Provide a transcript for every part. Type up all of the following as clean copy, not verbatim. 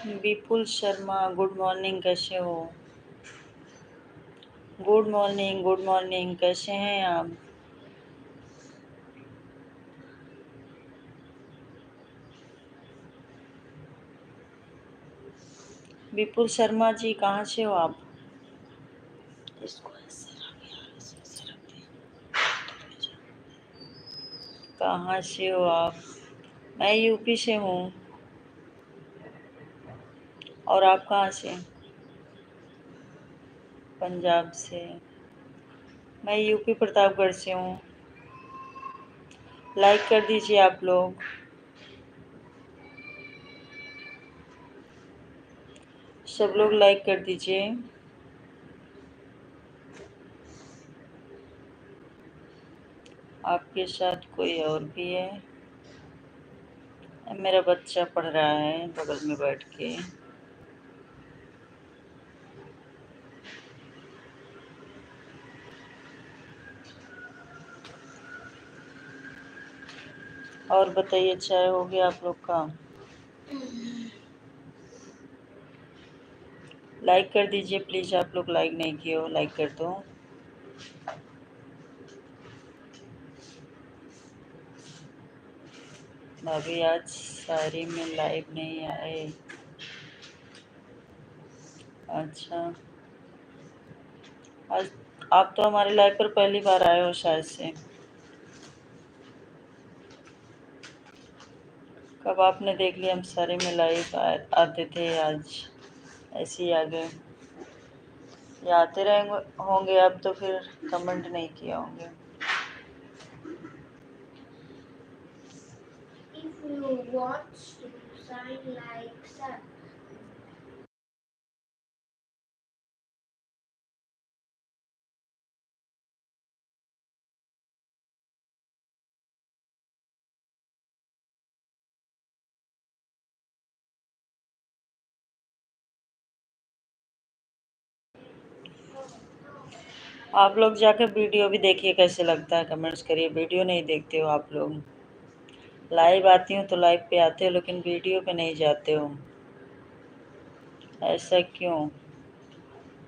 विपुल Sharma, good morning, कैसे हो? Good morning, good morning, कैसे हैं आप? विपुल शर्मा जी, कहाँ से हो आप? इसको ऐसे रख यार, ऐसे रख दे। कहाँ से हो आप? मैं यूपी से हूँ। और आप कहाँ से? पंजाब से। मैं यूपी प्रतापगढ़ से हूँ। लाइक कर दीजिए आप लोग। सब लोग लाइक कर दीजिए। आपके साथ कोई और भी है? मेरा बच्चा पढ़ रहा है बगल में बैठ के। और बताइए, चाय हो गया आप लोग का? लाइक कर दीजिए प्लीज़, आप लोग लाइक नहीं किए हो, लाइक कर दो। भाभी आज सारी में लाइव नहीं आए। अच्छा, आज आप तो हमारे लाइव पर पहली बार आए हो शायद से। कब आपने देख लिया हम सारे में लाइव आते थे, आज ऐसे ही आ गए। या आते रहेंगे होंगे अब तो फिर कमेंट नहीं किया होंगे। If you want to sign like that. आप लोग जाकर वीडियो भी देखिए कैसे लगता है, कमेंट्स करिए। वीडियो नहीं देखते हो आप लोग। लाइव आती हूँ तो लाइव पे आते हो लेकिन वीडियो पे नहीं जाते हो, ऐसा क्यों?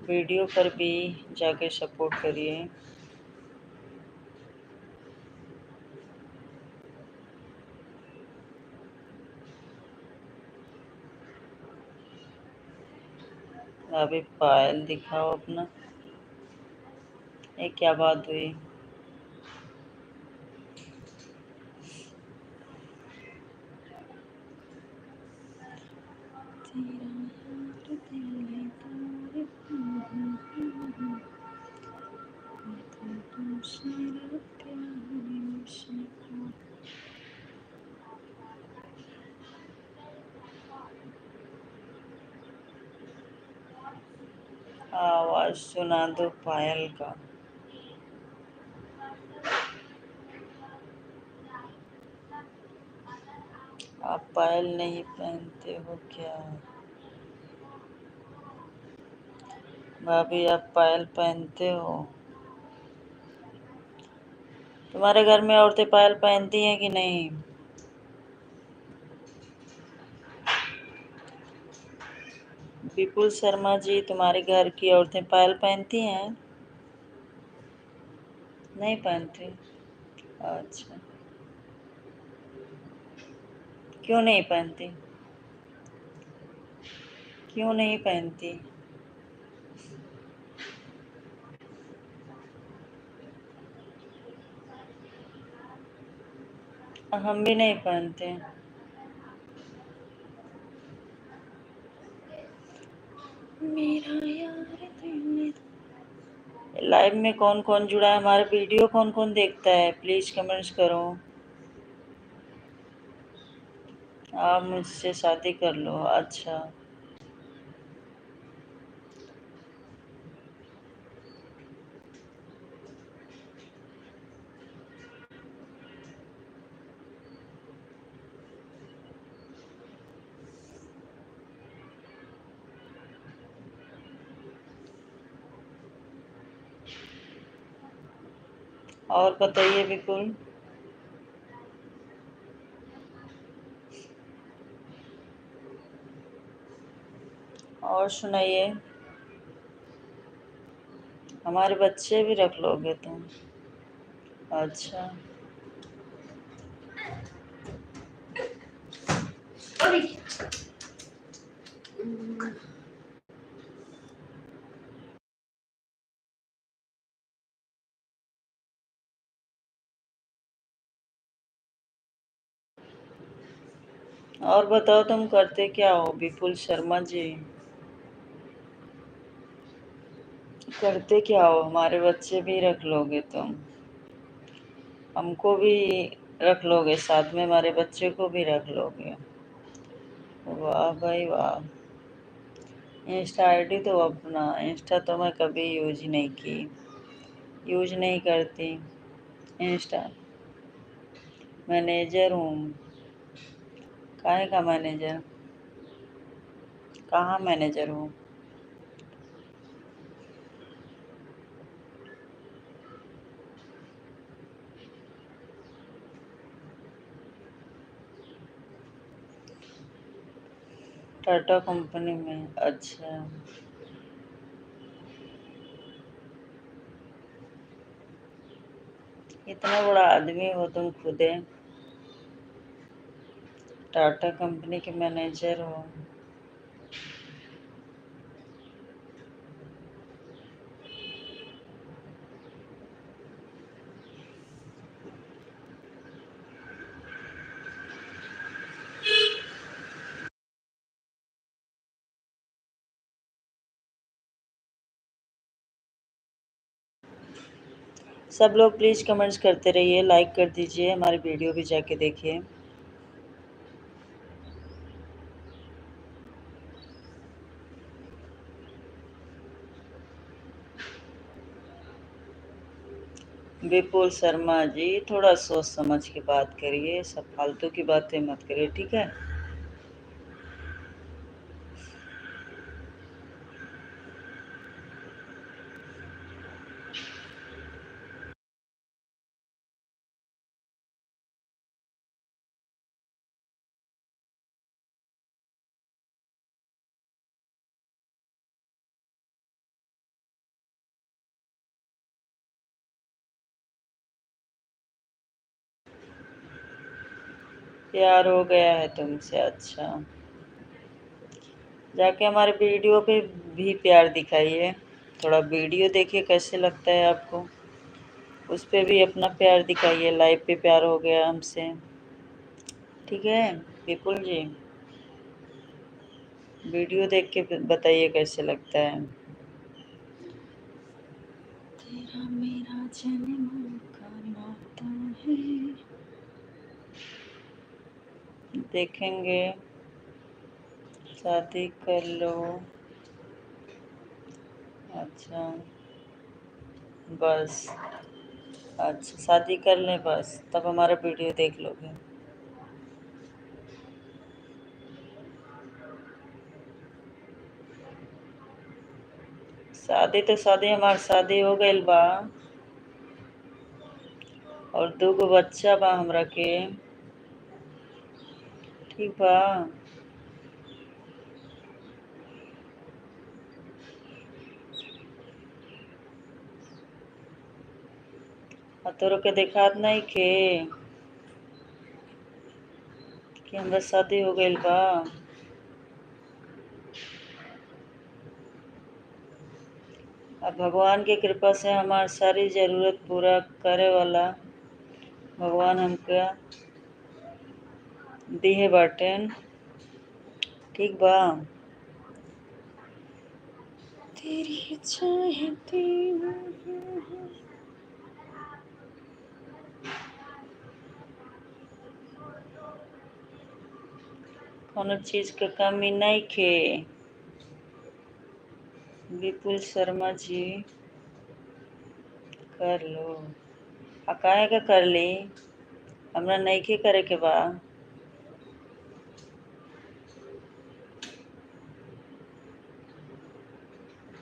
वीडियो पर भी जाके सपोर्ट करिए। अभी पायल दिखाओ अपना। ये क्या बात हुई? आवाज सुना दो पायल का। आप पायल नहीं पहनते हो क्या? भाभी आप पायल पहनते हो? तुम्हारे घर में औरतें पायल पहनती हैं कि नहीं? विपुल शर्मा जी, तुम्हारे घर की औरतें पायल पहनती हैं? नहीं पहनती? अच्छा, क्यों नहीं पहनती? क्यों नहीं पहनती? हम भी नहीं पहनते। मेरा यार दिल। लाइव में कौन कौन जुड़ा है? हमारा वीडियो कौन कौन देखता है? प्लीज कमेंट्स करो। आप मुझसे शादी कर लो? अच्छा। और बताइए विपुल। और सुनाइए। हमारे बच्चे भी रख लोगे तुम? अच्छा। और बताओ तुम करते क्या हो विपुल शर्मा जी? करते क्या हो? हमारे बच्चे भी रख लोगे तुम? हमको भी रख लोगे साथ में? हमारे बच्चे को भी रख लोगे? वाह भाई वाह। इंस्टा आईडी तो अपना, इंस्टा तो मैं कभी यूज ही नहीं की, यूज नहीं करती इंस्टा। मैनेजर हूँ। काहे का मैनेजर? कहाँ मैनेजर हूँ? टाटा कंपनी में? अच्छा। इतना बड़ा आदमी हो तुम खुदे, टाटा कंपनी के मैनेजर हो? सब लोग प्लीज़ कमेंट्स करते रहिए, लाइक कर दीजिए, हमारी वीडियो भी जाके देखिए। विपुल शर्मा जी, थोड़ा सोच समझ के बात करिए, सब फालतू की बातें मत करिए, ठीक है? प्यार हो गया है तुमसे? अच्छा, जाके हमारे वीडियो पे भी प्यार दिखाइए, थोड़ा वीडियो देखिए कैसे लगता है आपको, उस पे भी अपना प्यार दिखाइए। लाइव पे प्यार हो गया हमसे, ठीक है विपुल जी? वीडियो देख के बताइए कैसे लगता है। तेरा मेरा जन्म का नाता है, देखेंगे। शादी कर लो। अच्छा, बस। अच्छा, शादी कर लें बस, तब हमारा वीडियो देख लोगे? शादी तो शादी, हमार शादी हो गइल बा और 2 गो बच्चा बा हमरा के, ठीक बा? आ तोरो के देखात नहीं खे कि हमरा शादी हो गइल बा? अब भगवान की कृपा से हमार सारी ज़रूरत पूरा करे वाला भगवान हमके दिहे बाटेन, ठीक बा? तेरी चाहती हूँ। कौनो चीज़ के कमी नहीं खे विपुल शर्मा जी, कर लो। आ काहे का कर ली? हमरा नइखे करे के बा।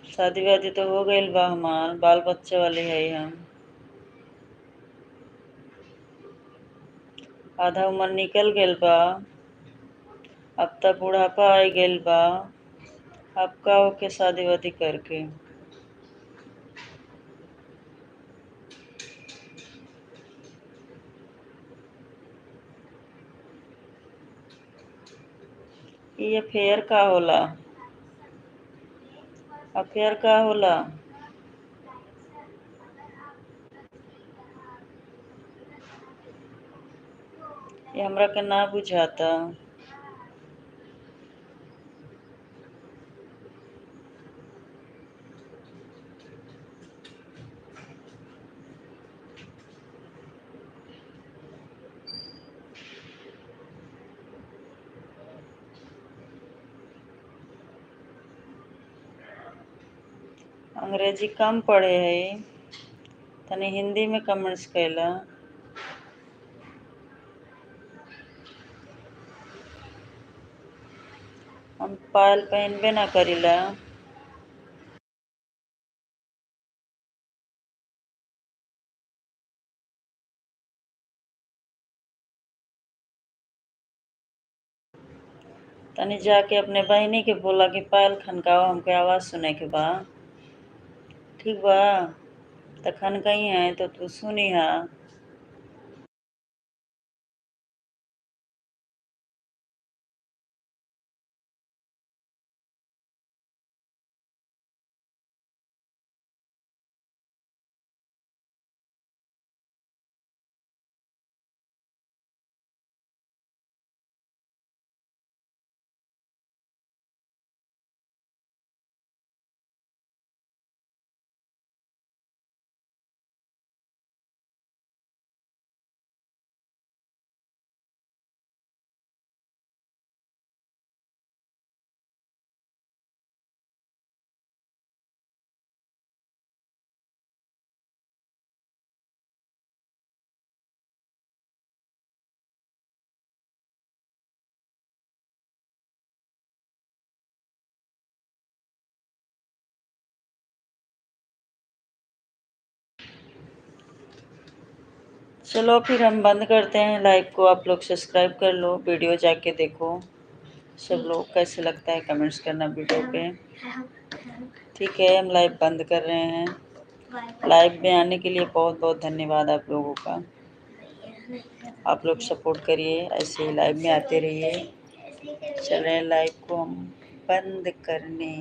शादी वादी तो हो गइल बा, हमार बाल बच्चे वाले है हम। आधा उम्र निकल गइल बा, अब तक बुढ़ापा आ गइल बा, आपका होके शादी वादी करके। ये अफेयर का होला? अफेयर का होला? ये हमरा के ना बुझाता। अंग्रेजी कम पढ़े है, तनी हिंदी में कमेंट्स कैला। हम पायल पहनबे ना करीला। तनी जाके अपने बहनी के बोला कि पायल खनकाओ, हमके आवाज़ सुने के बा। ठीक बा? त खनकई है तो तू सुनी हा। चलो फिर हम बंद करते हैं लाइव को। आप लोग सब्सक्राइब कर लो, वीडियो जाके देखो। सब लोग कैसे लगता है कमेंट्स करना वीडियो पे। ठीक है, हम लाइव बंद कर रहे हैं। लाइव में आने के लिए बहुत बहुत धन्यवाद आप लोगों का। आप लोग सपोर्ट करिए, ऐसे ही लाइव में आते रहिए। चलें लाइव को हम बंद करने।